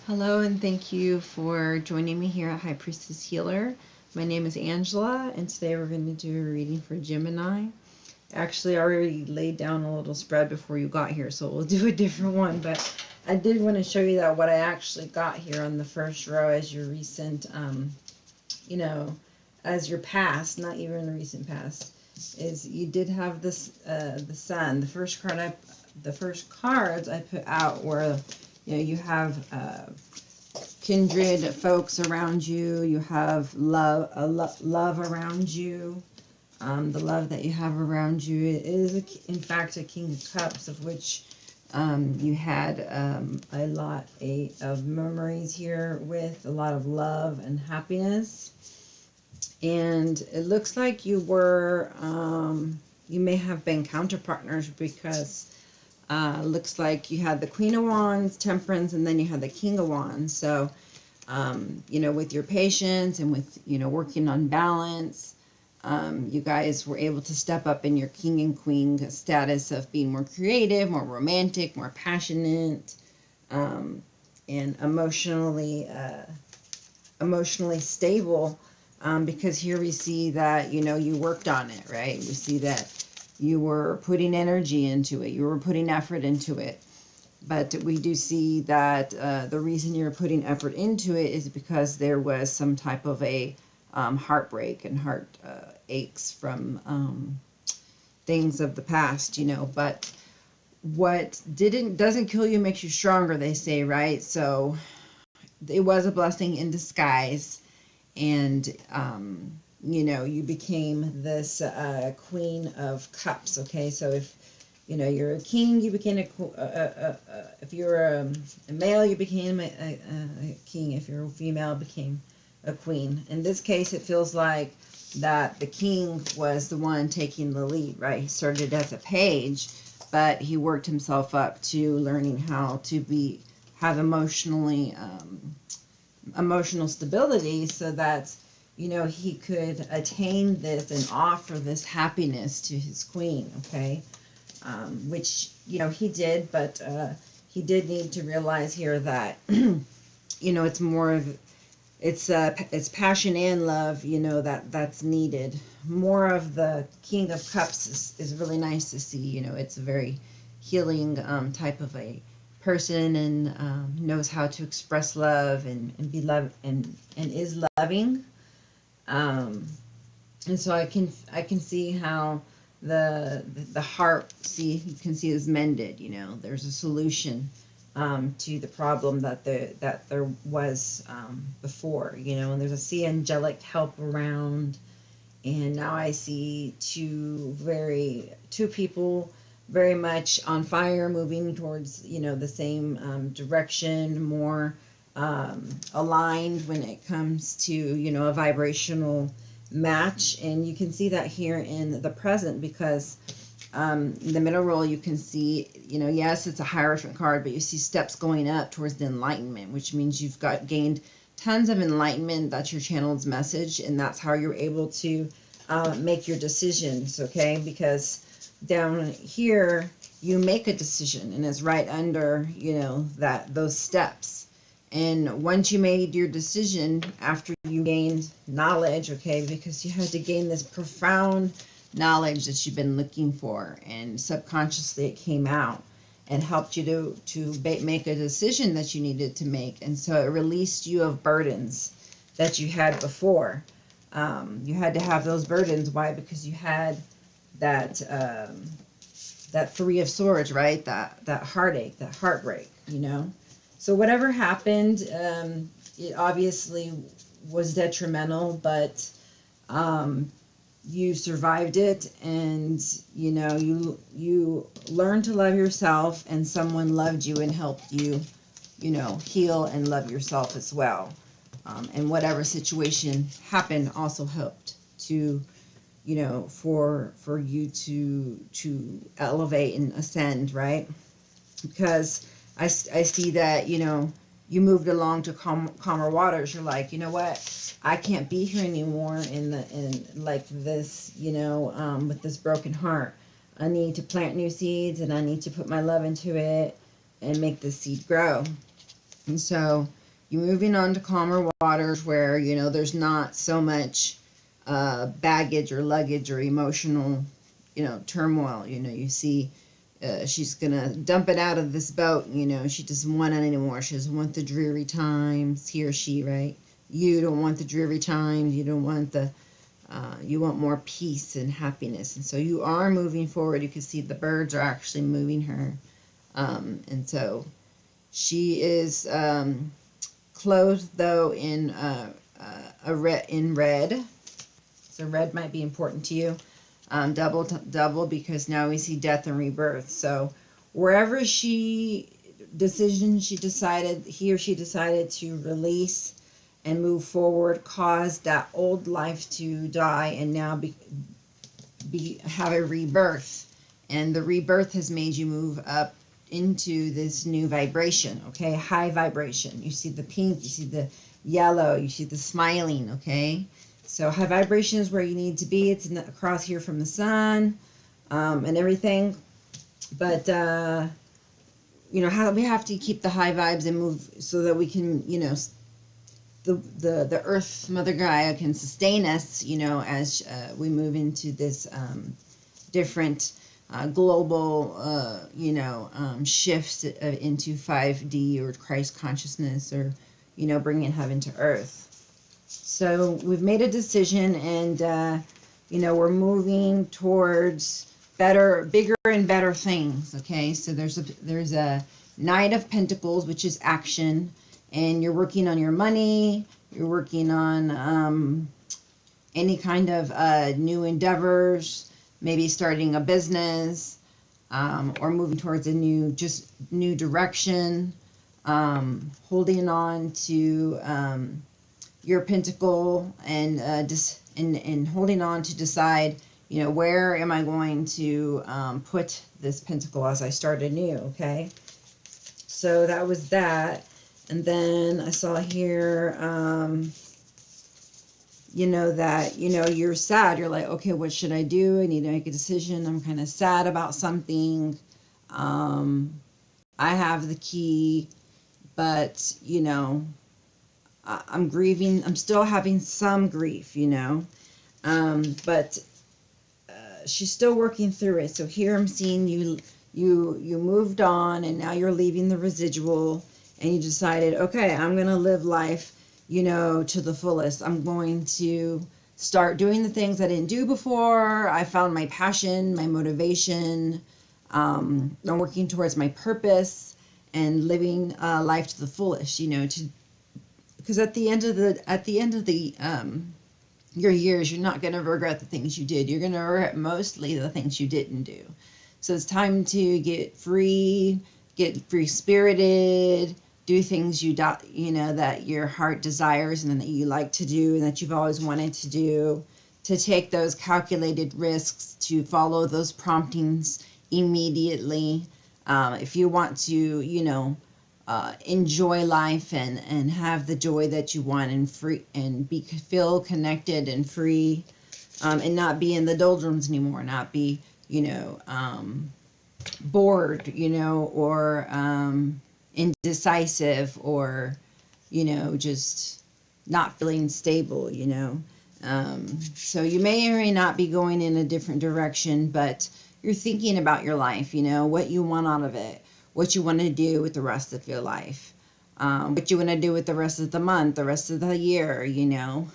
Hello, and thank you for joining me here at High Priestess Healer. My name is Angela, and today we're going to do a reading for Gemini. Actually, I already laid down a little spread before you got here, so we'll do a different one. But I did want to show you that what I actually got here on the first row as your recent, as your past, not even the recent past, is you did have this, the Sun. The first cards I put out were, you have kindred folks around you. You have love around you. The love that you have around you is, in fact, a King of Cups, of which you had a lot of memories here with a lot of love and happiness. And it looks like you were, you may have been counterpartners because looks like you had the Queen of Wands, Temperance, and then you had the King of Wands. So, with your patience and with, working on balance, you guys were able to step up in your King and Queen status of being more creative, more romantic, more passionate, and emotionally stable. Because here we see that, you worked on it, right? We see that you were putting energy into it. You were putting effort into it. But we do see that the reason you're putting effort into it is because there was some type of a heartbreak and heart aches from things of the past, But what doesn't kill you makes you stronger, they say, right? So it was a blessing in disguise. And you became this Queen of Cups, okay? So if, you're a king, you became if you're a male, you became a king. If you're a female, became a queen. In this case, it feels like that the king was the one taking the lead, right? He started as a page, but he worked himself up to learning how to have emotional stability, so that he could attain this and offer this happiness to his queen, okay? Which he did, but he did need to realize here that it's more of it's passion and love, that's needed. More of the King of Cups is really nice to see. It's a very healing type of a person, and knows how to express love and be love and is loving. And so I can see how the heart, you can see is mended. There's a solution to the problem that there was before. And there's a sea angelic help around, and now I see two people very much on fire, moving towards the same direction, more aligned when it comes to a vibrational match. And you can see that here in the present, because in the middle row you can see, yes, it's a Hierophant card, but you see steps going up towards the enlightenment, which means you've gained tons of enlightenment. That's your channel's message, and that's how you're able to make your decisions, okay? Because down here you make a decision, and it's right under those steps. And once you made your decision, after you gained knowledge, okay, because you had to gain this profound knowledge that you've been looking for, and subconsciously it came out and helped you to make a decision that you needed to make. And so it released you of burdens that you had before. You had to have those burdens. Why? Because you had that Three of Swords, right? That heartache, that heartbreak, So whatever happened, it obviously was detrimental, but you survived it, and you learned to love yourself, and someone loved you and helped you, heal and love yourself as well. And whatever situation happened also helped to, for you to elevate and ascend, right? Because I see that, you moved along to calmer waters. You're like, you know what? I can't be here anymore in like this, with this broken heart. I need to plant new seeds, and I need to put my love into it and make this seed grow. And so you're moving on to calmer waters where, you know, there's not so much baggage or luggage or emotional, you know, turmoil. You know, you see she's going to dump it out of this boat. You know, she doesn't want it anymore. She doesn't want the dreary times, he or she, right? You don't want the dreary times. You don't want the, you want more peace and happiness. And so you are moving forward. You can see the birds are actually moving her. And so she is clothed, though, in red. So red might be important to you. Double, because now we see death and rebirth. So wherever he or she decided to release and move forward, caused that old life to die and now have a rebirth. And the rebirth has made you move up into this new vibration, okay? High vibration. You see the pink, you see the yellow, you see the smiling, okay? So high vibration is where you need to be. It's across here from the sun and everything. But, you know, we have to keep the high vibes and move so that we can, you know, the earth, Mother Gaia, can sustain us, you know, as we move into this different global, you know, shifts into 5D or Christ consciousness, or, you know, bringing heaven to earth. So we've made a decision, and, you know, we're moving towards bigger and better things, okay? So there's a Knight of Pentacles, which is action, and you're working on your money, you're working on any kind of new endeavors, maybe starting a business, or moving towards a new direction, holding on to your pentacle, and holding on to decide, you know, where am I going to put this pentacle as I start anew, okay? So that was that. And then I saw here, you know, that, you know, you're sad. You're like, okay, what should I do? I need to make a decision. I'm kind of sad about something. I have the key, but, you know, I'm grieving. I'm still having some grief, you know, but she's still working through it. So here I'm seeing you moved on, and now you're leaving the residual, and you decided, okay, I'm going to live life, you know, to the fullest. I'm going to start doing the things I didn't do before. I found my passion, my motivation. I'm working towards my purpose and living life to the fullest, you know, because at the end of your years, you're not going to regret the things you did. You're going to regret mostly the things you didn't do. So it's time to get free spirited, do things you know, that your heart desires and that you like to do and that you've always wanted to do, to take those calculated risks, to follow those promptings immediately. If you want to, you know, enjoy life and have the joy that you want, and free, and feel connected and free, and not be in the doldrums anymore, not be, you know, bored, you know, or indecisive, or, you know, just not feeling stable, you know. So you may or may not be going in a different direction, but you're thinking about your life, you know, what you want out of it, what you want to do with the rest of your life, what you want to do with the rest of the month, the rest of the year, you know,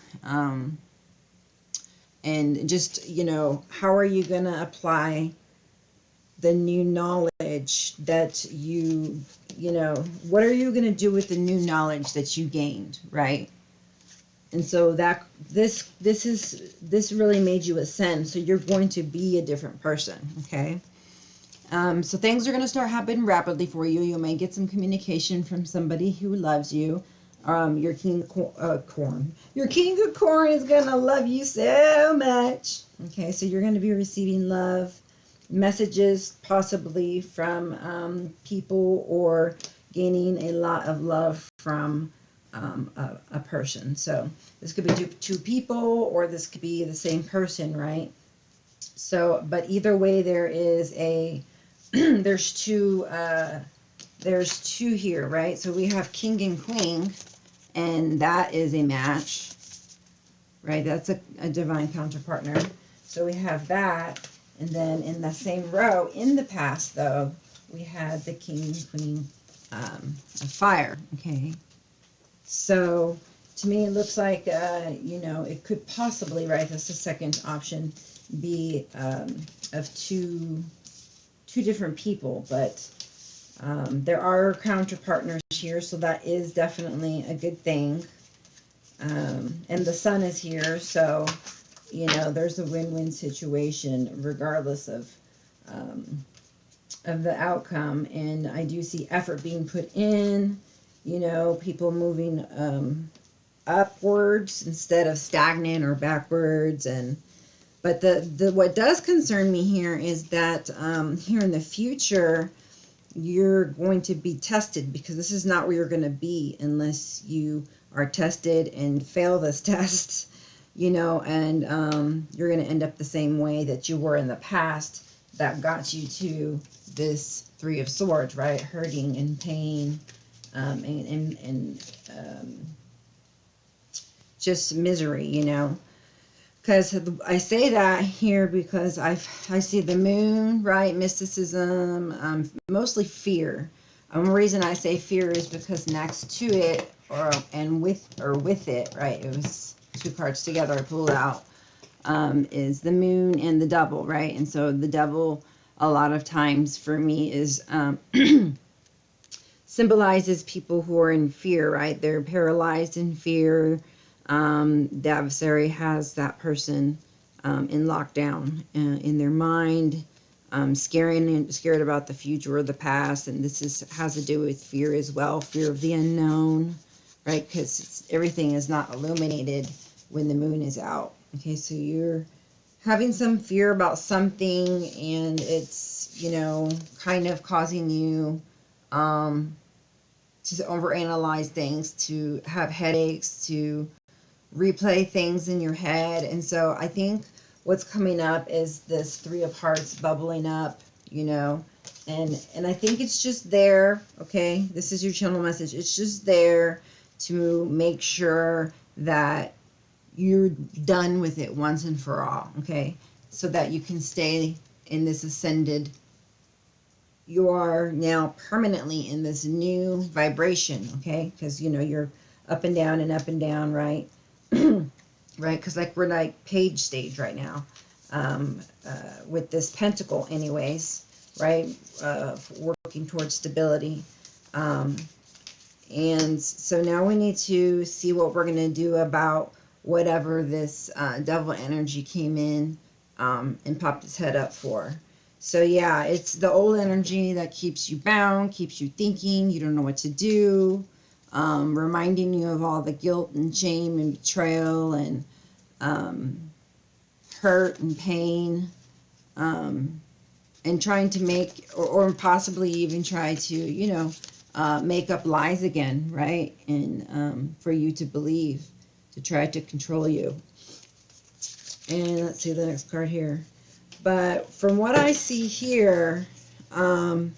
and just, you know, how are you going to apply the new knowledge that you know, what are you going to do with the new knowledge that you gained, right? And so that this really made you ascend, so you're going to be a different person, okay? So things are going to start happening rapidly for you. You may get some communication from somebody who loves you. Your king of corn. Your king of corn is going to love you so much. Okay, so you're going to be receiving love, messages possibly from people, or gaining a lot of love from a person. So this could be two people, or this could be the same person, right? So, but either way, there is there's two here, right? So we have king and queen, and that is a match, right? That's a divine counterpartner. So we have that, and then in the same row, in the past though, we had the king and queen of fire, okay? So to me, it looks like, you know, it could possibly, right, that's the second option, be of two different people, but there are counter partners here, so that is definitely a good thing. And the sun is here, so, you know, there's a win-win situation regardless of the outcome. And I do see effort being put in, you know, people moving upwards instead of stagnant or backwards. And but the what does concern me here is that here in the future, you're going to be tested, because this is not where you're going to be unless you are tested and fail this test, you know, and you're going to end up the same way that you were in the past that got you to this Three of Swords, right? Hurting and pain, and just misery, you know. Because I say that here because I see the moon, right? Mysticism, mostly fear. One reason I say fear is because next to it, with it, right? It was two cards together I pulled out, is the moon and the devil, right? And so the devil, a lot of times for me, is symbolizes people who are in fear, right? They're paralyzed in fear. The adversary has that person in lockdown in their mind, scared about the future or the past, and this has to do with fear as well, fear of the unknown, right? Because everything is not illuminated when the moon is out. Okay, so you're having some fear about something, and it's, you know, kind of causing you to overanalyze things, to have headaches, to replay things in your head. And so I think what's coming up is this Three of Hearts bubbling up, you know, and I think it's just there, okay? This is your channel message. It's just there to make sure that you're done with it once and for all, okay? So that you can stay in this ascended. You are now permanently in this new vibration, okay? Because, you know, you're up and down, right? Right, because like we're like page stage right now, with this pentacle anyways, right? Working towards stability. And so now we need to see what we're going to do about whatever this devil energy came in and popped its head up for. So yeah, it's the old energy that keeps you bound, keeps you thinking, you don't know what to do, reminding you of all the guilt and shame and betrayal and hurt and pain, and trying to make, or possibly even try to, you know, make up lies again, right? And for you to believe, to try to control you. And let's see the next card here. But from what I see here, I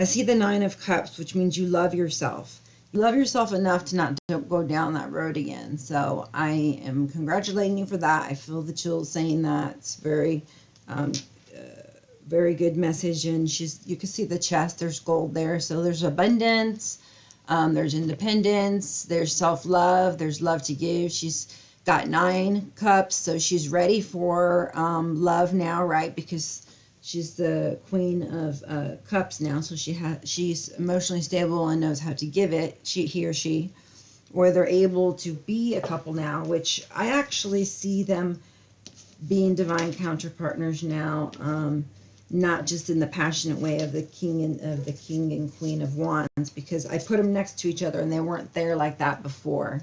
see the Nine of Cups, which means you love yourself. You love yourself enough to not go down that road again. So I am congratulating you for that. I feel the chills saying that. It's very, very good message. And you can see the chest. There's gold there. So there's abundance. There's independence. There's self-love. There's love to give. She's got 9 cups. So she's ready for love now, right? Because she's the Queen of Cups now, so she's emotionally stable and knows how to give it, he or she. Or they're able to be a couple now, which I actually see them being divine counterpartners now, not just in the passionate way of the King and Queen of Wands, because I put them next to each other and they weren't there like that before.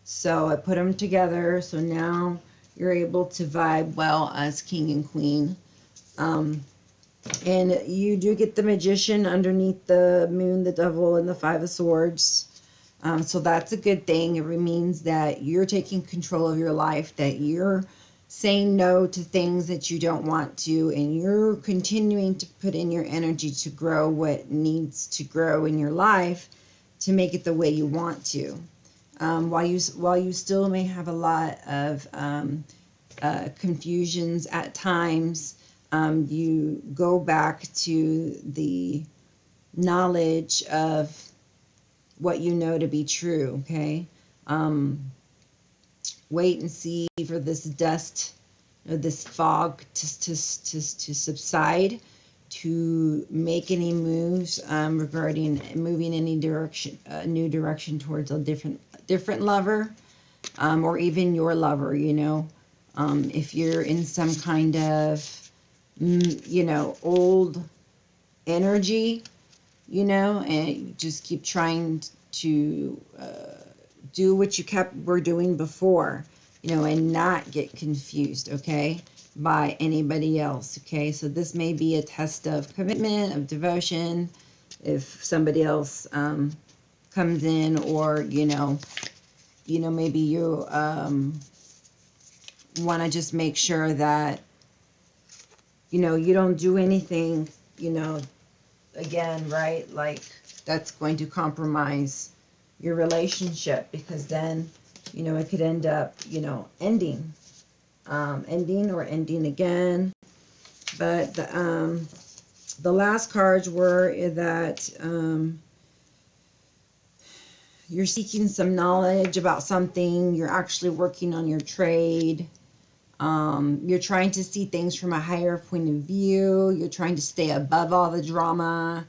So I put them together, so now you're able to vibe well as King and Queen. And you do get the Magician underneath the Moon, the Devil, and the Five of Swords. So that's a good thing. It means that you're taking control of your life, that you're saying no to things that you don't want to, and you're continuing to put in your energy to grow what needs to grow in your life to make it the way you want to. while you still may have a lot of confusions at times, you go back to the knowledge of what you know to be true, okay? Wait and see for this dust, this fog to subside, to make any moves regarding moving any direction, a new direction towards a different lover, or even your lover, you know. If you're in some kind of, you know, old energy, you know, and you just keep trying to do what you were doing before, you know, and not get confused, okay, by anybody else, okay? So this may be a test of commitment, of devotion, if somebody else comes in, or, you know, maybe you want to just make sure that, you know, you don't do anything, you know, again, right, like that's going to compromise your relationship, because then, you know, it could end up, you know, ending or ending again. But the last cards were that you're seeking some knowledge about something, you're actually working on your trade, you're trying to see things from a higher point of view, you're trying to stay above all the drama,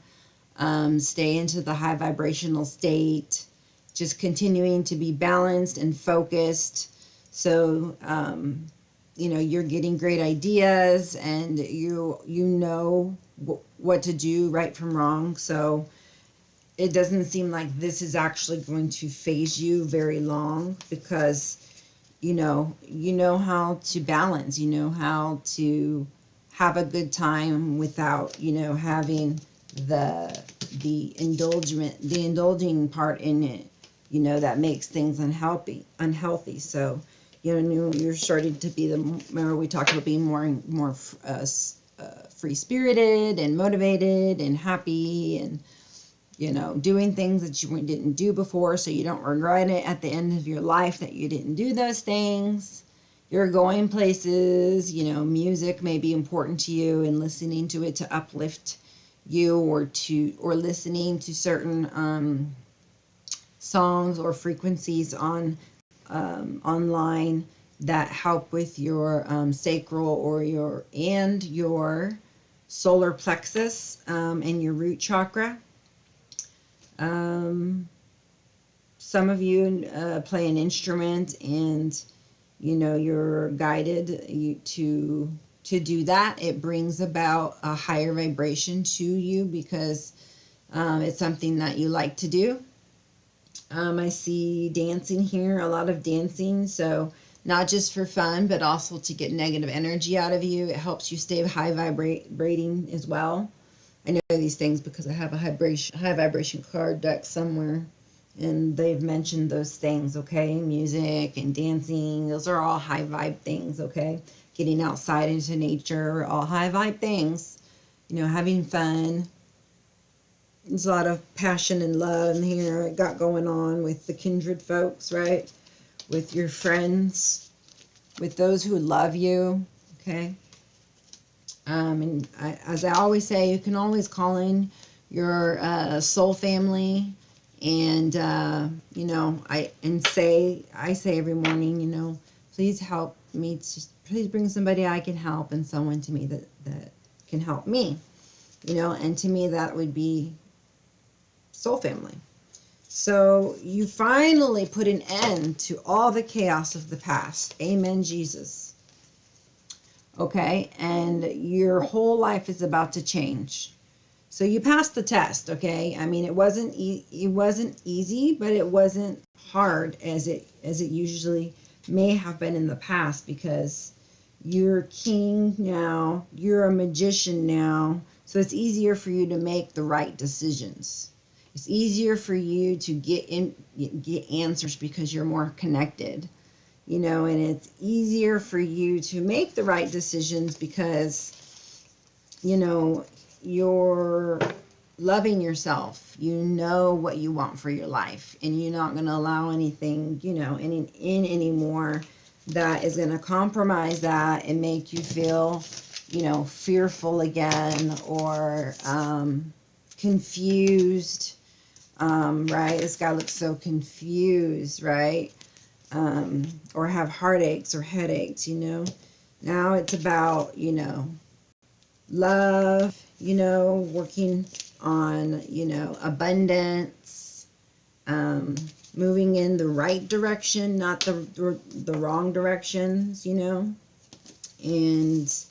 stay into the high vibrational state, just continuing to be balanced and focused. So, you know, you're getting great ideas, and you know what to do right from wrong. So it doesn't seem like this is actually going to phase you very long, because you know how to balance, you know how to have a good time without, you know, having the indulging part in it, you know, that makes things unhealthy. So, you know, you're starting to be remember we talked about being more free-spirited and motivated and happy, and, you know, doing things that you didn't do before, so you don't regret it at the end of your life that you didn't do those things. You're going places, you know, music may be important to you, and listening to it to uplift you, or listening to certain songs or frequencies on online that help with your sacral or your solar plexus and your root chakra. Some of you play an instrument, and you know you're guided to do that. It brings about a higher vibration to you, because it's something that you like to do. I see dancing here, a lot of dancing, so not just for fun, but also to get negative energy out of you. It helps you stay high vibrating as well. I know these things because I have a high vibration card deck somewhere, and they've mentioned those things, okay? Music and dancing, those are all high vibe things, okay? Getting outside into nature, all high vibe things. You know, having fun. There's a lot of passion and love in here it got going on with the kindred folks, right? With your friends, with those who love you, okay? And as I always say, you can always call in your soul family, and you know, I say every morning, you know, please help me, please bring somebody I can help, and someone to me that can help me, you know, and to me that would be soul family. So you finally put an end to all the chaos of the past. Amen, Jesus. Okay, and your whole life is about to change. So you passed the test, okay? I mean, it wasn't easy, but it wasn't hard as it usually may have been in the past, because you're king now, you're a magician now, so it's easier for you to make the right decisions. It's easier for you to get answers because you're more connected, you know, and it's easier for you to make the right decisions because, you know, you're loving yourself. You know what you want for your life, and you're not going to allow anything, you know, in anymore that is going to compromise that and make you feel, you know, fearful again, or confused. Right? This guy looks so confused, right? Or have heartaches or headaches, you know. Now it's about, you know, love, you know, working on, you know, abundance, moving in the right direction, not the wrong directions, you know, and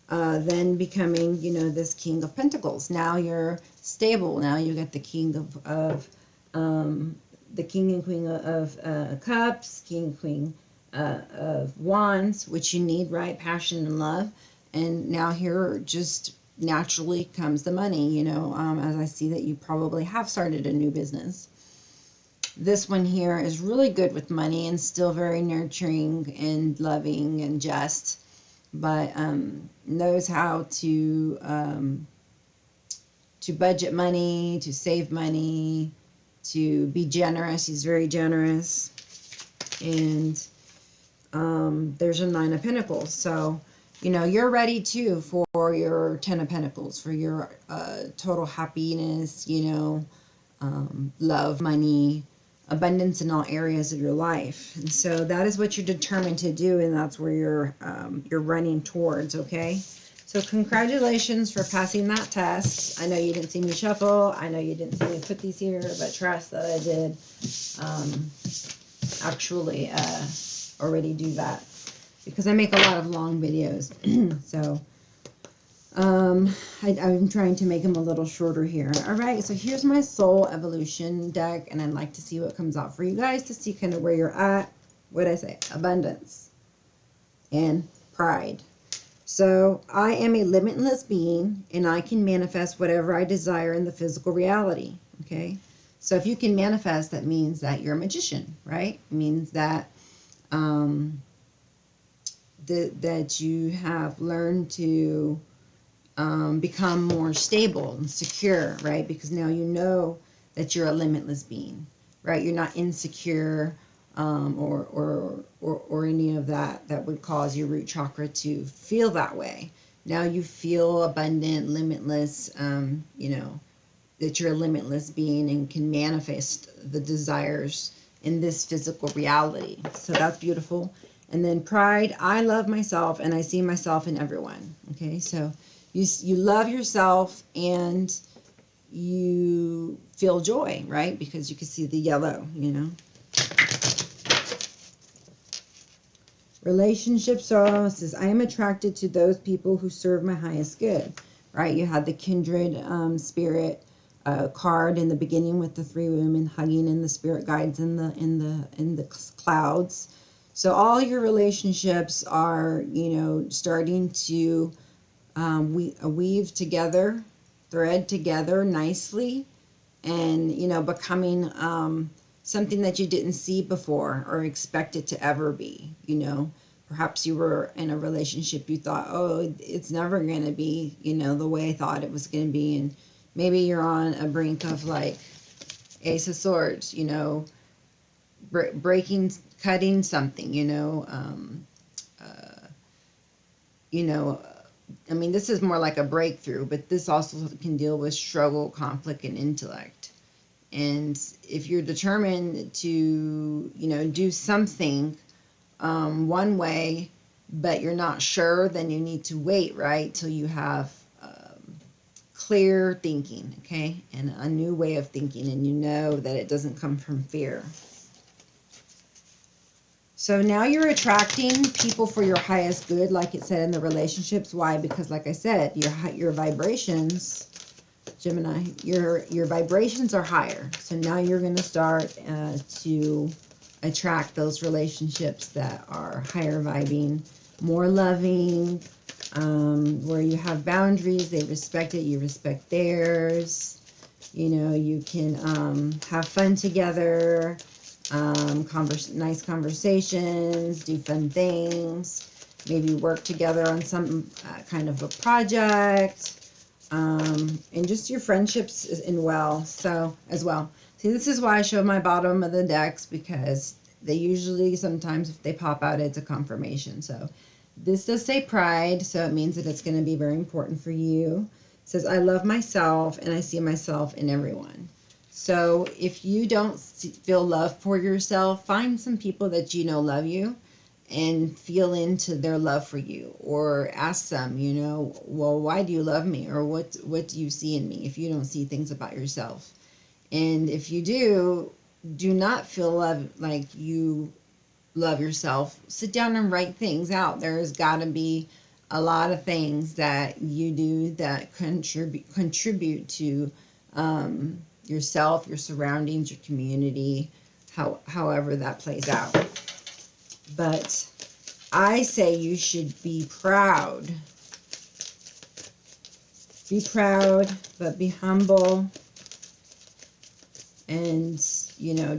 then becoming, you know, this King of Pentacles. Now you're stable. Now you got the King of the King and Queen of Cups, King and Queen of Wands, which you need, right? Passion and love. And now here just naturally comes the money, you know, as I see that you probably have started a new business. This one here is really good with money and still very nurturing and loving and just, but knows how to budget money, to save money, to be generous. He's very generous. And there's a Nine of Pentacles. So, you know, you're ready too for your Ten of Pentacles, for your total happiness, you know, love, money, abundance in all areas of your life. And so that is what you're determined to do, and that's where you're running towards, okay? So congratulations for passing that test. I know you didn't see me shuffle. I know you didn't see me put these here, but trust that I did actually already do that, because I make a lot of long videos. So I'm trying to make them a little shorter here. All right, so here's my soul evolution deck, and I'd like to see what comes out for you guys to see kind of where you're at. What did I say? Abundance and pride. So I am a limitless being, and I can manifest whatever I desire in the physical reality. Okay, so if you can manifest, that means that you're a magician, right? It means that that you have learned to become more stable and secure, right? Because now you know that you're a limitless being, right? You're not insecure or any of that would cause your root chakra to feel that way. Now you feel abundant, limitless, you know, that you're a limitless being and can manifest the desires in this physical reality. So that's beautiful. And then pride, I love myself and I see myself in everyone. Okay, so you love yourself and you feel joy, right? Because you can see the yellow, you know. Relationships, so says, I am attracted to those people who serve my highest good, right? You had the kindred spirit card in the beginning with the three women hugging and the spirit guides in the clouds. So all your relationships are, you know, starting to weave together, thread together nicely, and, you know, becoming something that you didn't see before or expect it to ever be, you know. Perhaps you were in a relationship, you thought, oh, it's never going to be, you know, the way I thought it was going to be. And maybe you're on a brink of, like, Ace of Swords, you know, breaking, cutting something, you know. I mean, this is more like a breakthrough, but this also can deal with struggle, conflict, and intellect. And if you're determined to, you know, do something one way, but you're not sure, then you need to wait, right, till you have clear thinking, okay, and a new way of thinking, and you know that it doesn't come from fear. So now you're attracting people for your highest good, like it said in the relationships. Why? Because, like I said, your vibrations, Gemini, your vibrations are higher. So now you're going to start to attract those relationships that are higher vibing, more loving, where you have boundaries, they respect it, you respect theirs. You know, you can have fun together, nice conversations, do fun things, maybe work together on some kind of a project, and just your friendships as well. See, this is why I show my bottom of the decks, because they usually, sometimes if they pop out, it's a confirmation. So this does say pride, so it means that it's going to be very important for you. It says, I love myself and I see myself in everyone. So if you don't feel love for yourself, find some people that you know love you and feel into their love for you, or ask them, well, why do you love me, or what do you see in me, if you don't see things about yourself. And if you do not feel like you love yourself, sit down and write things out. There's got to be a lot of things that you do that contribute to yourself, your surroundings, your community, however that plays out. But I say you should be proud. Be proud, but be humble. And,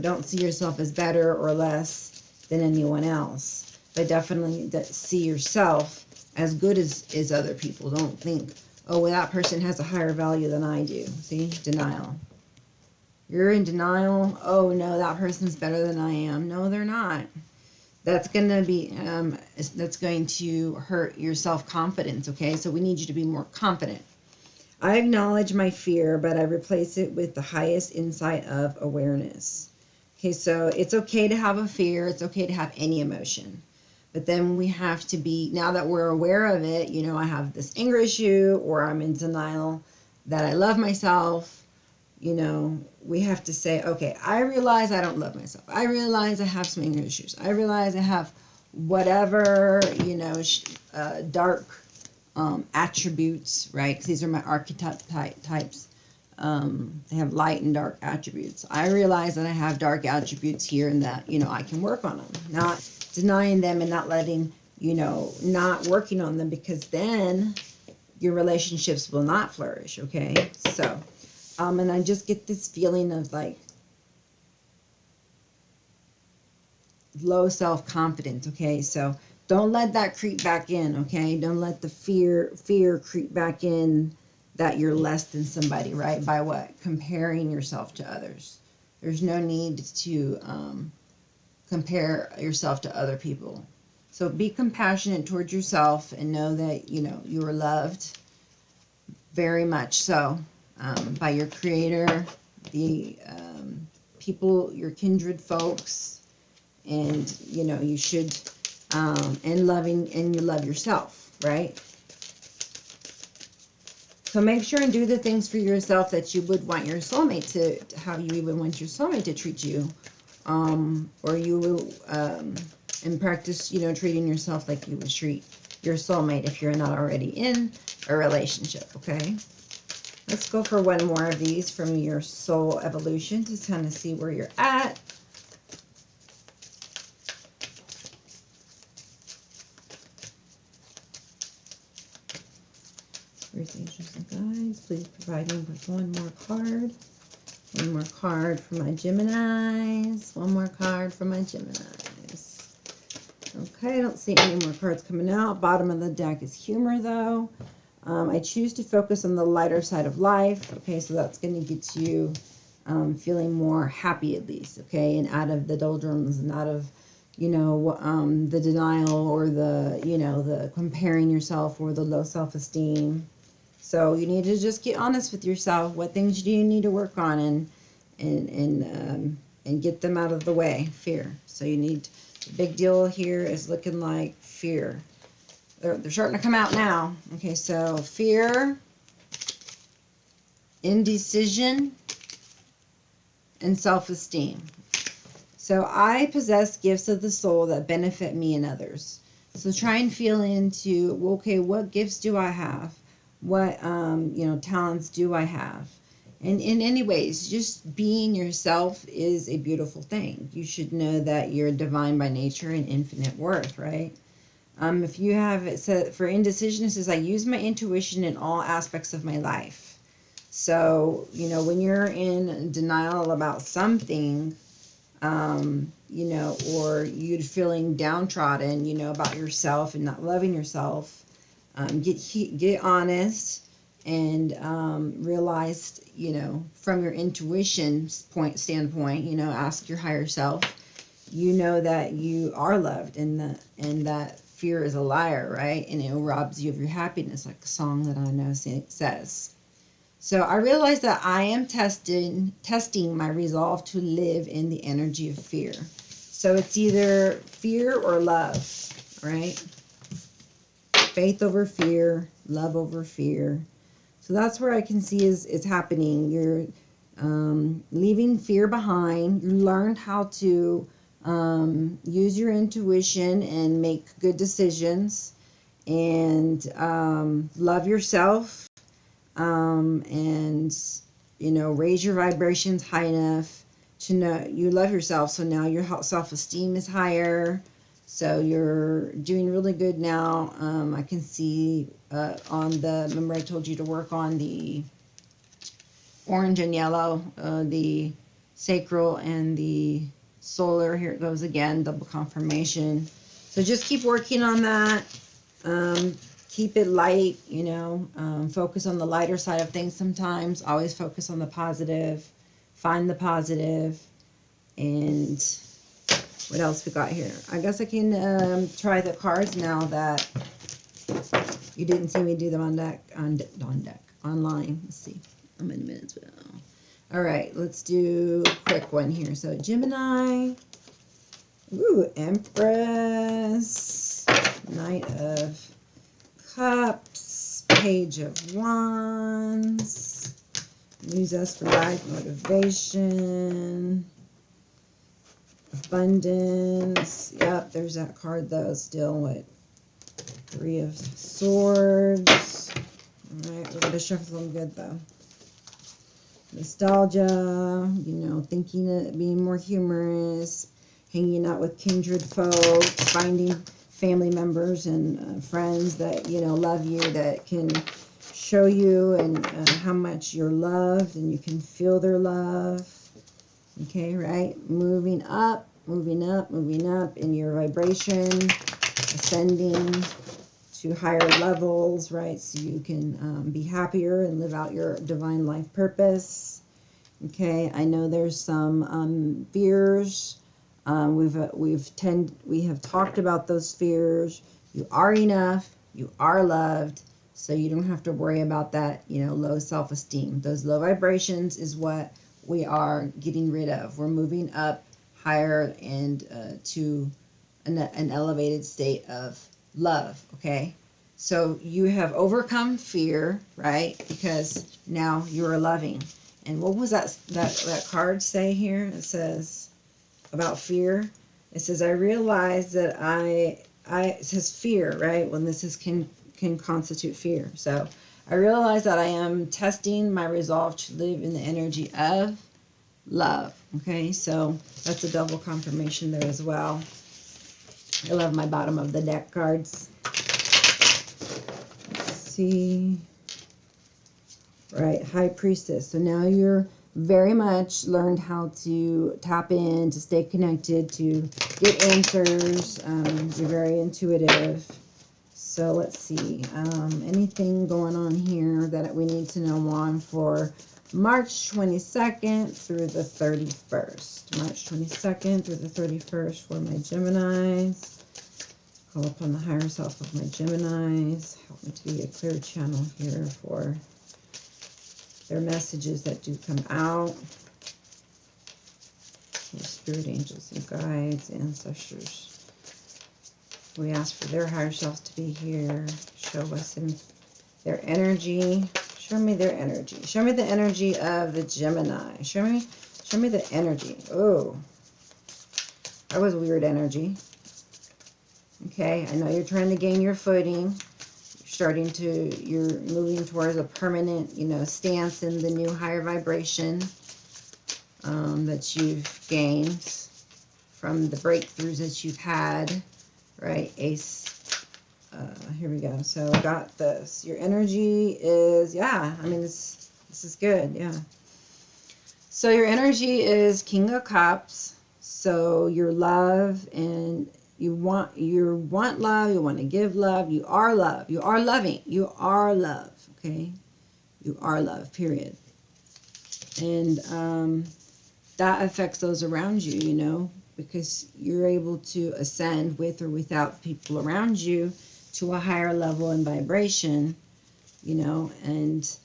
don't see yourself as better or less than anyone else. But definitely see yourself as good as other people. Don't think, oh, well, that person has a higher value than I do. See? Denial. You're in denial. Oh, no, that person's better than I am. No, they're not. That's going to hurt your self-confidence, okay? So we need you to be more confident. I acknowledge my fear, but I replace it with the highest insight of awareness. Okay, so it's okay to have a fear. It's okay to have any emotion. But then we have to be, now that we're aware of it, I have this anger issue, or I'm in denial that I love myself, we have to say, okay, I realize I don't love myself. I realize I have some anger issues. I realize I have whatever, dark attributes, right? Because these are my archetype types. They have light and dark attributes. I realize that I have dark attributes here, and that, I can work on them. Not denying them and not letting, not working on them, because then your relationships will not flourish, okay? So, and I just get this feeling of like low self-confidence, okay? So don't let that creep back in, okay? Don't let the fear creep back in that you're less than somebody, right? By what? Comparing yourself to others. There's no need to compare yourself to other people. So be compassionate towards yourself and know that, you are loved very much so by your Creator, the people, your kindred folks, and, you should, and you love yourself, right? So make sure and do the things for yourself that you would want your soulmate to, how you even want your soulmate to treat you. Or you will, and practice, treating yourself like you would treat your soulmate if you're not already in a relationship, okay? Let's go for one more of these from your soul evolution to kind of see where you're at. Angels and guides, please provide me with one more card. One more card for my Geminis. One more card for my Geminis. Okay, I don't see any more cards coming out. Bottom of the deck is humor, though. I choose to focus on the lighter side of life. Okay, so that's going to get you feeling more happy, at least. Okay, and out of the doldrums and out of, the denial, or the, the comparing yourself, or the low self-esteem. So you need to just get honest with yourself. What things do you need to work on, and get them out of the way? Fear. So you need, the big deal here is looking like fear. They're starting to come out now. Okay, so fear, indecision, and self-esteem. So I possess gifts of the soul that benefit me and others. So try and feel into, okay, what gifts do I have? What, talents do I have? And in any ways, just being yourself is a beautiful thing. You should know that you're divine by nature and infinite worth, right? If you have, it said, for indecision, it says, I use my intuition in all aspects of my life. So, when you're in denial about something, or you're feeling downtrodden, about yourself and not loving yourself, get honest, and realized, you know, from your intuition standpoint, you know, ask your higher self, you know that you are loved, and that fear is a liar, right? And it robs you of your happiness, like the song that I know says. So I realized that I am testing my resolve to live in the energy of fear. So it's either fear or love, right? Faith over fear, love over fear. So that's where I can see is happening. You're leaving fear behind. You learned how to use your intuition and make good decisions, and love yourself, and, you know, raise your vibrations high enough to know you love yourself. So now your self-esteem is higher. So you're doing really good now. I can see on the, remember I told you to work on the orange and yellow, the sacral and the solar. Here it goes again, double confirmation. So just keep working on that. Keep it light, you know, focus on the lighter side of things sometimes. Always focus on the positive. Find the positive. And what else we got here? I guess I can try the cards now that you didn't see me do them on deck, online. Let's see. I'm in a minute. All right, let's do a quick one here. So Gemini. Ooh, Empress. Knight of Cups. Page of Wands. Use us for life motivation. Abundance. Yep, there's that card though. Still, what? 3 of Swords. Alright, we're going to shuffle them good though. Nostalgia, you know, thinking, being more humorous, hanging out with kindred folks, finding family members and friends that, you know, love you, that can show you and how much you're loved, and you can feel their love. Okay, right? Moving up in your vibration, ascending to higher levels, right? So you can be happier and live out your divine life purpose. Okay, I know there's some fears. We have talked about those fears. You are enough. You are loved. So you don't have to worry about that, you know, low self-esteem. Those low vibrations is what we are getting rid of. We're moving up higher and to an elevated state of love, okay? So you have overcome fear, right? Because now you're loving. And what was that card say here? It says about fear. It says, I realize that it says fear, right? When this can constitute fear. So I realize that I am testing my resolve to live in the energy of love. Okay, so that's a double confirmation there as well. I love my bottom of the deck cards. Let's see. Right, High Priestess. So now you're very much learned how to tap in, to stay connected, to get answers. You're very intuitive. So let's see. Anything going on here that we need to know on for March 22nd through the 31st. March 22nd through the 31st for my Geminis. Call upon the higher self of my Geminis. Help me to be a clear channel here for their messages that do come out. Spirit angels and guides, ancestors. We ask for their higher selves to be here. Show us in their energy. Show me their energy. Show me the energy of the Gemini. Show me the energy. Oh, that was weird energy. Okay, I know you're trying to gain your footing. You're moving towards a permanent, you know, stance in the new higher vibration that you've gained from the breakthroughs that you've had, right? Ace. Here we go. So I got this. Your energy is, yeah, I mean, this is good, yeah. So your energy is King of Cups. So your love, and you want love, you want to give love, you are love, you are loving, you are love, okay? You are love, period. And that affects those around you, you know, because you're able to ascend with or without people around you to a higher level in vibration, you know, and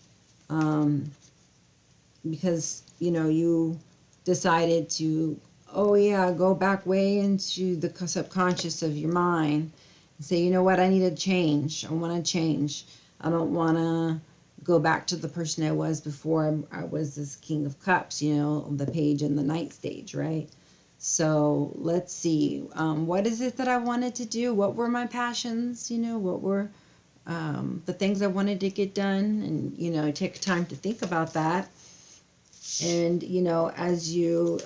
because, you know, you decided to, oh yeah, go back way into the subconscious of your mind and say, you know what, I need to change. I want to change. I don't want to go back to the person I was before I was this King of Cups, you know, the page and the Knight stage, right? So let's see, what is it that I wanted to do? What were my passions? You know, what were the things I wanted to get done? And, you know, take time to think about that. And, you know, as you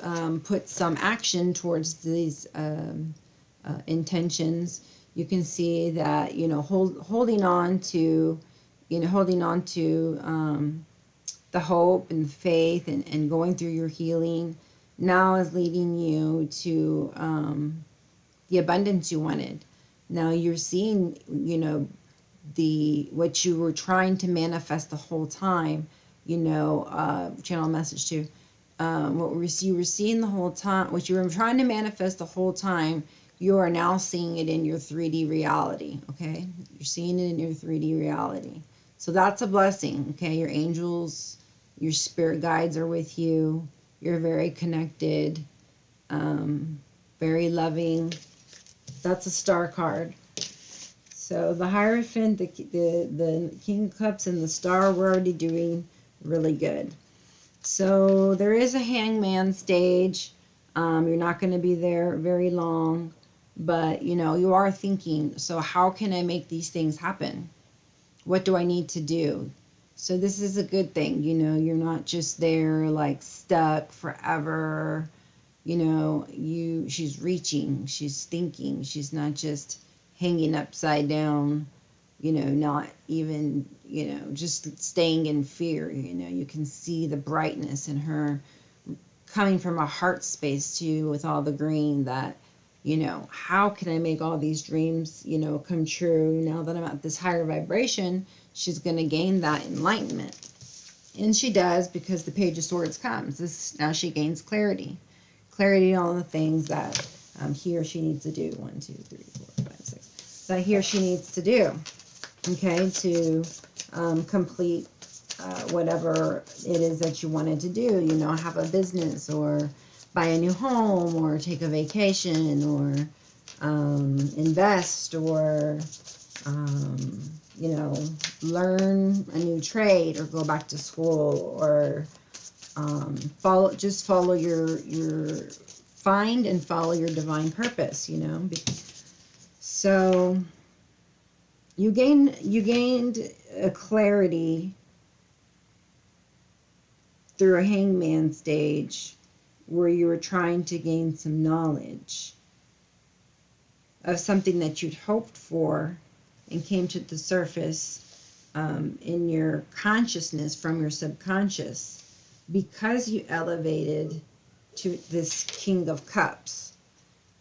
put some action towards these intentions, you can see that, you know, holding on to the hope and the faith and going through your healing now is leading you to the abundance you wanted. Now you're seeing, you know, what you were trying to manifest the whole time, you know, channel message to, you were seeing the whole time, what you were trying to manifest the whole time, you are now seeing it in your 3D reality, okay? You're seeing it in your 3D reality. So that's a blessing, okay? Your angels, your spirit guides are with you. You're very connected, very loving. That's a star card. So the Hierophant, the King of Cups, and the Star, we're already doing really good. So there is a Hangman stage. You're not going to be there very long, but, you know, you are thinking, so how can I make these things happen? What do I need to do? So this is a good thing, you know, you're not just there like stuck forever. You know, she's reaching, she's thinking, she's not just hanging upside down, you know, not even, you know, just staying in fear. You know, you can see the brightness in her coming from a heart space too, with all the green, that, you know, how can I make all these dreams, you know, come true? Now that I'm at this higher vibration, she's going to gain that enlightenment. And she does, because the Page of Swords comes. Now she gains clarity. Clarity on the things that he or she needs to do. 1, 2, 3, 4, 5, 6. That he or she needs to do, okay, to complete whatever it is that you wanted to do. You know, have a business, or buy a new home, or take a vacation, or invest, or you know, learn a new trade, or go back to school, or follow your find and follow your divine purpose, you know. So you gained a clarity through a Hangman stage, where you were trying to gain some knowledge of something that you'd hoped for and came to the surface in your consciousness from your subconscious, because you elevated to this King of Cups.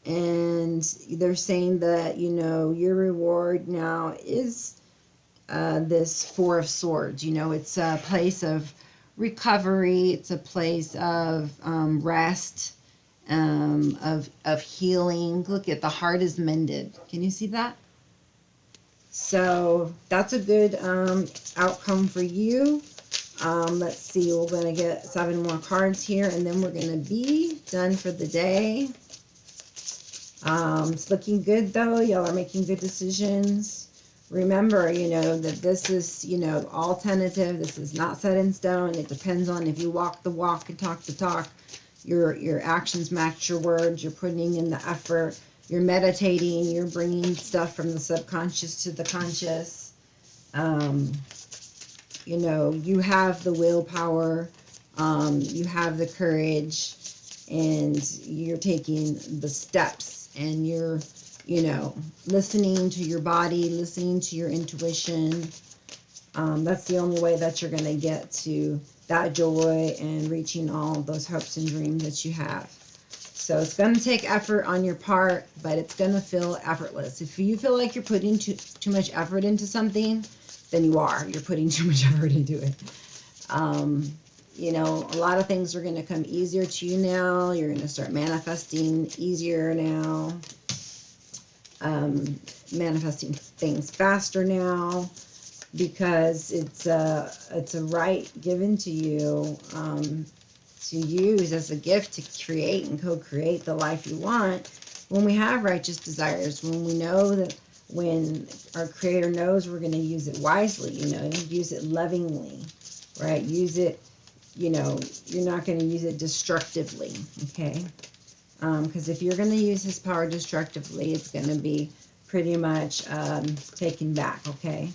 And they're saying that, you know, your reward now is this Four of Swords. You know, it's a place of recovery. It's a place of rest, of healing. Look at the heart is mended. Can you see that? So that's a good outcome for you. Let's see, we're going to get 7 more cards here, and then we're going to be done for the day. It's looking good, though. Y'all are making good decisions. Remember, you know, that this is, you know, all tentative. This is not set in stone. It depends on if you walk the walk and talk the talk. Your actions match your words. You're putting in the effort. You're meditating. You're bringing stuff from the subconscious to the conscious. You know, you have the willpower. You have the courage. And you're taking the steps. And you're, you know, listening to your body, listening to your intuition. That's the only way that you're going to get to that joy and reaching all those hopes and dreams that you have. So it's going to take effort on your part, but it's going to feel effortless. If you feel like you're putting too much effort into something, then you are. You're putting too much effort into it. You know, a lot of things are going to come easier to you now. You're going to start manifesting easier now. Manifesting things faster now, because it's a right given to you to use as a gift to create and co-create the life you want. When we have righteous desires, when we know that, when our Creator knows we're going to use it wisely, you know, use it lovingly, right? Use it, you know, you're not going to use it destructively, okay? Because if you're going to use His power destructively, it's going to be pretty much taken back, okay?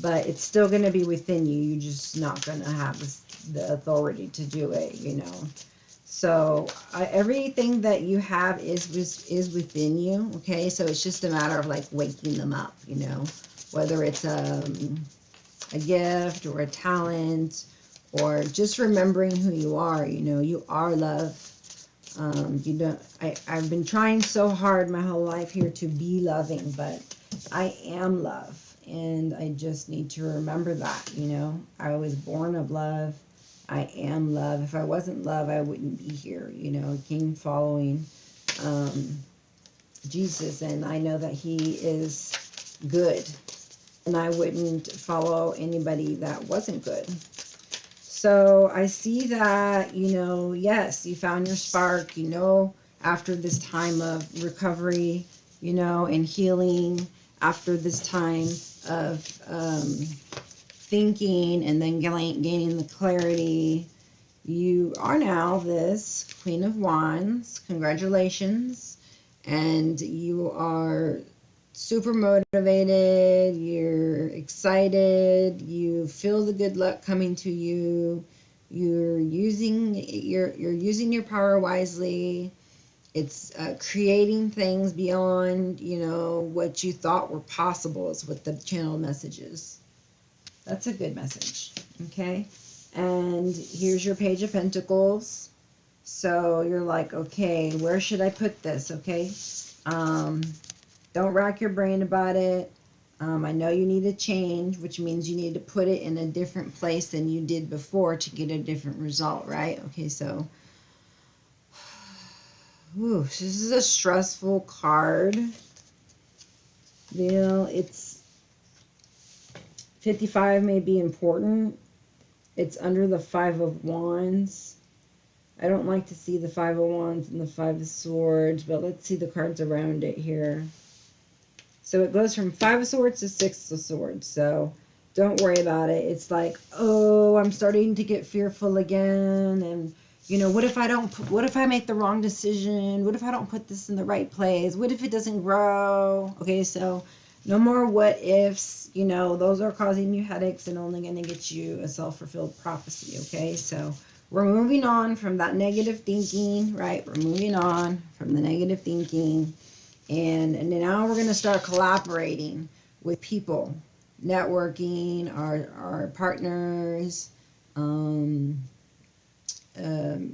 But it's still going to be within you. You're just not going to have the authority to do it, you know. So everything that you have is within you, okay? So it's just a matter of like waking them up, you know, whether it's a gift or a talent, or just remembering who you are. You know, you are love. You don't. I've been trying so hard my whole life here to be loving, but I am love, and I just need to remember that. You know, I was born of love. I am love. If I wasn't love, I wouldn't be here. You know, I came following Jesus, and I know that He is good, and I wouldn't follow anybody that wasn't good. So I see that, you know, yes, you found your spark, you know, after this time of recovery, you know, and healing, after this time of thinking and then gaining the clarity, you are now this Queen of Wands. Congratulations. And you are super motivated, you're excited, you feel the good luck coming to you, you're using your power wisely. It's creating things beyond, you know, what you thought were possible is what the channel message is. That's a good message, okay? And here's your Page of Pentacles. So you're like, okay, where should I put this, okay? Don't rack your brain about it. I know you need a change, which means you need to put it in a different place than you did before to get a different result, right? Okay, so this is a stressful card. You know, it's 55 may be important. It's under the 5 of Wands. I don't like to see the 5 of Wands and the 5 of Swords, but let's see the cards around it here. So it goes from 5 of Swords to 6 of Swords. So don't worry about it. It's like, oh, I'm starting to get fearful again. And, you know, what if I make the wrong decision? What if I don't put this in the right place? What if it doesn't grow? Okay, so no more what ifs. You know, those are causing you headaches and only going to get you a self-fulfilled prophecy. Okay, so we're moving on from that negative thinking, right? We're moving on from the negative thinking. And now we're going to start collaborating with people, networking, our partners,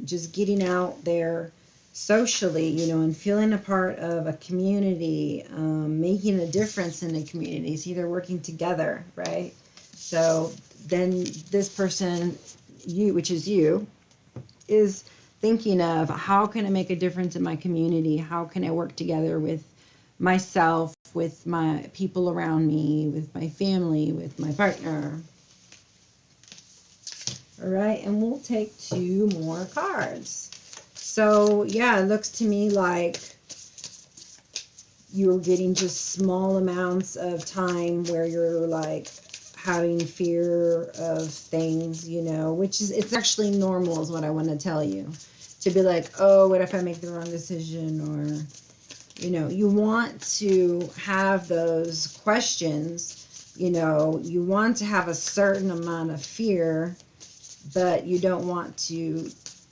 just getting out there socially, you know, and feeling a part of a community, making a difference in the community. It's either working together, right? So then this person, you, which is you, is thinking of how can I make a difference in my community? How can I work together with myself, with my people around me, with my family, with my partner? All right, and we'll take 2 more cards. So yeah, it looks to me like you're getting just small amounts of time where you're like having fear of things, you know, which is, it's actually normal is what I want to tell you. To be like, oh, what if I make the wrong decision? Or, you know, you want to have those questions, you know, you want to have a certain amount of fear, but you don't want to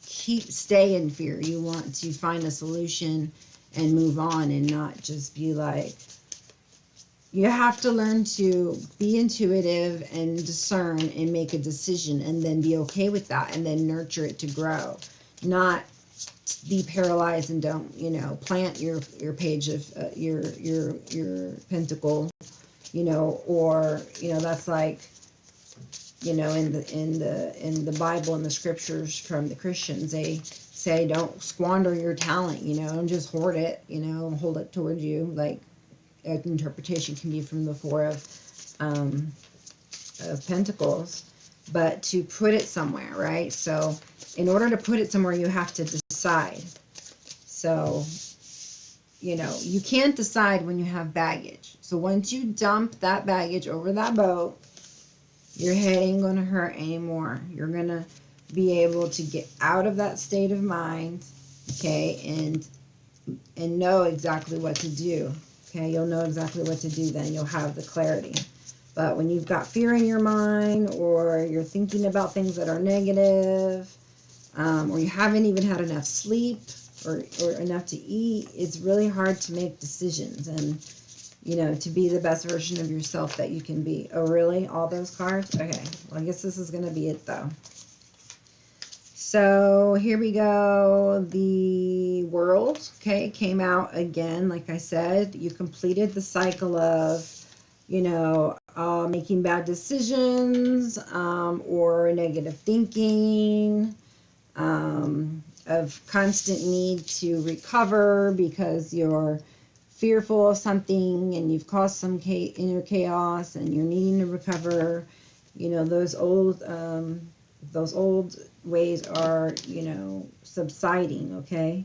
stay in fear. You want to find a solution and move on and not just be like, you have to learn to be intuitive and discern and make a decision and then be okay with that and then nurture it to grow. Not be paralyzed and don't, you know, plant your page of your pentacle, or, that's like, in the Bible and the scriptures from the Christians, they say don't squander your talent, don't just hoard it, hold it towards you. Like, an interpretation can be from the Four of Pentacles, but to put it somewhere, right? So in order to put it somewhere, you have to decide. So, you can't decide when you have baggage. So once you dump that baggage over that boat, your head ain't going to hurt anymore. You're going to be able to get out of that state of mind, okay, and know exactly what to do. Okay, you'll know exactly what to do then. You'll have the clarity. But when you've got fear in your mind, or you're thinking about things that are negative, or you haven't even had enough sleep or enough to eat, it's really hard to make decisions and, to be the best version of yourself that you can be. Oh, really? All those cards? Okay. Well, I guess this is going to be it, though. So here we go. The World, okay, came out again. Like I said, you completed the cycle of, making bad decisions, or negative thinking, of constant need to recover because you're fearful of something and you've caused some inner chaos and you're needing to recover. Those old ways are, subsiding, okay?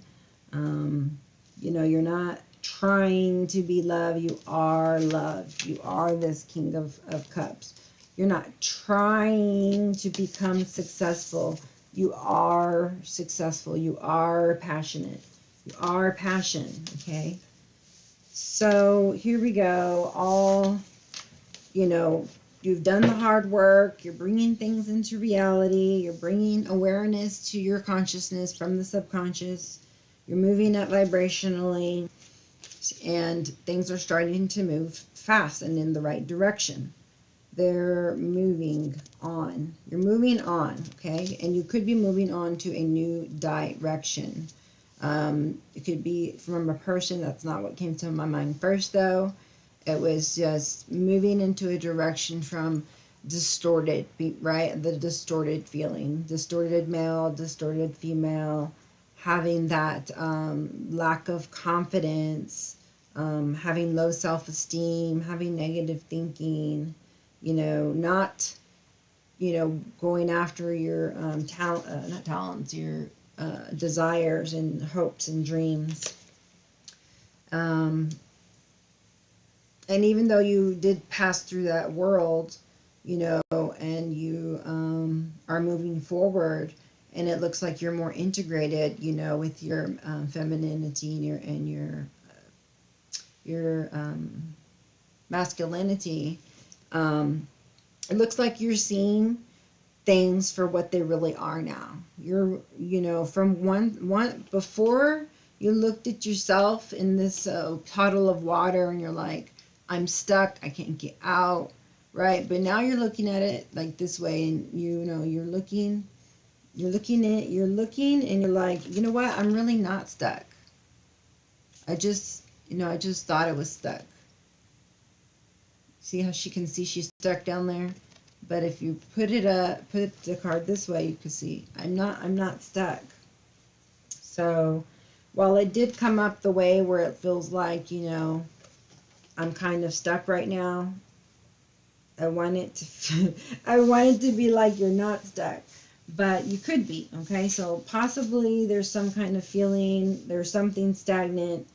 You're not trying to be love. You are love. You are this King of Cups. You're not trying to become successful. You are successful. You are passionate. You are passion, okay? So here we go. You've done the hard work. You're bringing things into reality. You're bringing awareness to your consciousness from the subconscious. You're moving up vibrationally, and things are starting to move fast and in the right direction. They're moving on. You're moving on, okay? And you could be moving on to a new direction. It could be from a person. That's not what came to my mind first, though. It was just moving into a direction from distorted, right? The distorted feeling. Distorted male, distorted female. Having that lack of confidence. Having low self-esteem. Having negative thinking. Not, going after your not talents, your desires and hopes and dreams. And even though you did pass through that world, and you are moving forward, and it looks like you're more integrated, with your femininity and your masculinity. It looks like you're seeing things for what they really are now. You're, from one before you looked at yourself in this puddle of water and you're like, I'm stuck, I can't get out, right? But now you're looking at it like this way, and you're looking and you're like, you know what? I'm really not stuck. I just thought I was stuck. See how she can see she's stuck down there? But if you put the card this way, you can see I'm not stuck. So while it did come up the way where it feels like, I'm kind of stuck right now, I want it to be like you're not stuck, but you could be, okay? So possibly there's some kind of feeling, there's something stagnant,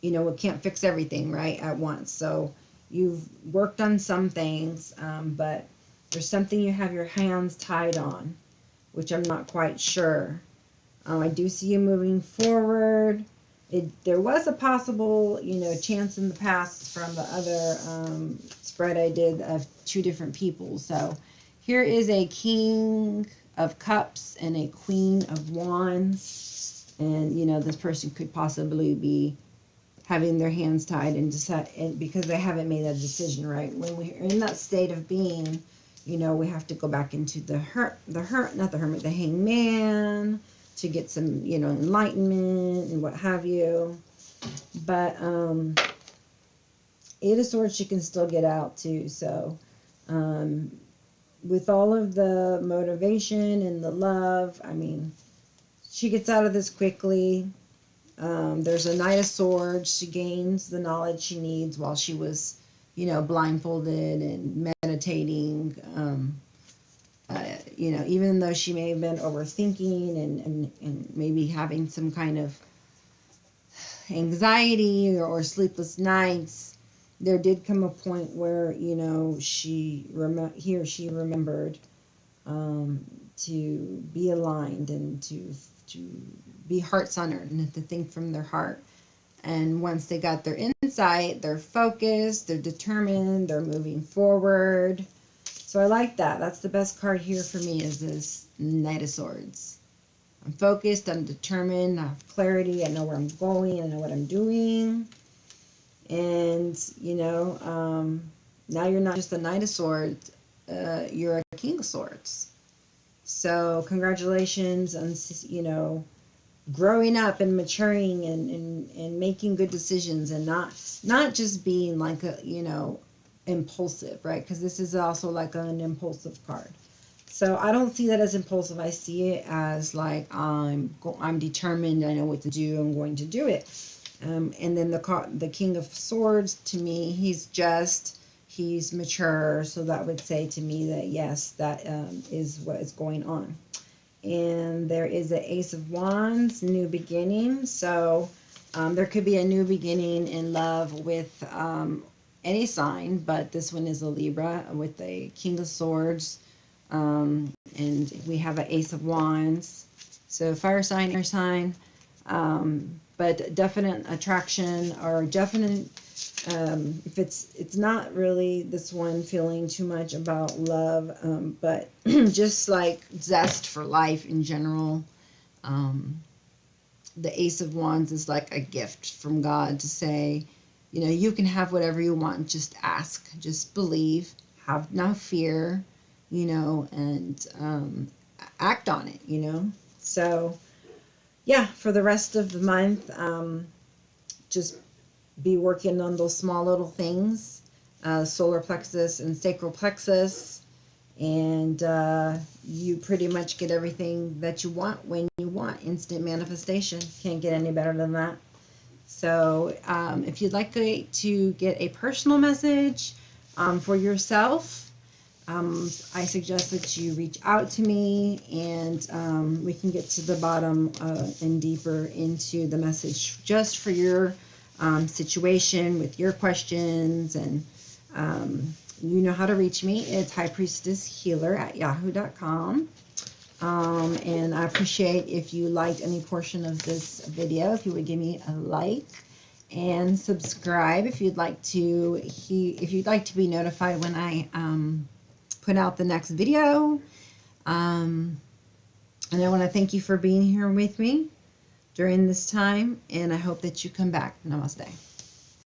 we can't fix everything, right, at once. So you've worked on some things, but there's something you have your hands tied on, which I'm not quite sure. I do see you moving forward. There was a possible, chance in the past from the other spread I did of two different people. So here is a King of Cups and a Queen of Wands. And, this person could possibly be having their hands tied and because they haven't made that decision, right? When we're in that state of being, we have to go back into the hangman, to get some, enlightenment and what have you. But Eight of Swords, she can still get out too. So with all of the motivation and the love, I mean, she gets out of this quickly. There's a Knight of Swords. She gains the knowledge she needs while she was, you know, blindfolded and meditating. You know, even though she may have been overthinking and maybe having some kind of anxiety or sleepless nights, there did come a point where, you know, he or she remembered to be aligned and to be heart-centered and to think from their heart. And once they got their insight, they're focused, they're determined, they're moving forward. So I like that. That's the best card here for me, is this Knight of Swords. I'm focused, I'm determined, I have clarity, I know where I'm going, I know what I'm doing. And, you know, now you're not just a Knight of Swords, you're a King of Swords. So congratulations on, you know, growing up and maturing and making good decisions, and not just being like a, you know, impulsive, right? Because this is also like an impulsive card. So I don't see that as impulsive. I see it as like I'm determined. I know what to do. I'm going to do it. And then the King of Swords, to me, he's mature. So that would say to me that yes, that is what is going on. And there is an Ace of Wands, new beginning. So there could be a new beginning in love with any sign, but this one is a Libra with the King of Swords. And we have an Ace of Wands. So fire sign, air sign. But definite attraction, or definite, if it's not really this one feeling too much about love, but just like zest for life in general. The Ace of Wands is like a gift from God to say, you know, you can have whatever you want, just ask, just believe, have no fear, you know, and act on it, you know. So yeah, for the rest of the month, just be working on those small little things, solar plexus and sacral plexus, and you pretty much get everything that you want when you want. Instant manifestation. Can't get any better than that. So if you'd like to get a personal message for yourself, I suggest that you reach out to me, and we can get to the bottom and deeper into the message just for your situation with your questions. And you know how to reach me. It's highpriestesshealer@yahoo.com. And I appreciate if you liked any portion of this video, if you would give me a like and subscribe if you'd like to be notified when I put out the next video. And I want to thank you for being here with me during this time, and I hope that you come back. Namaste.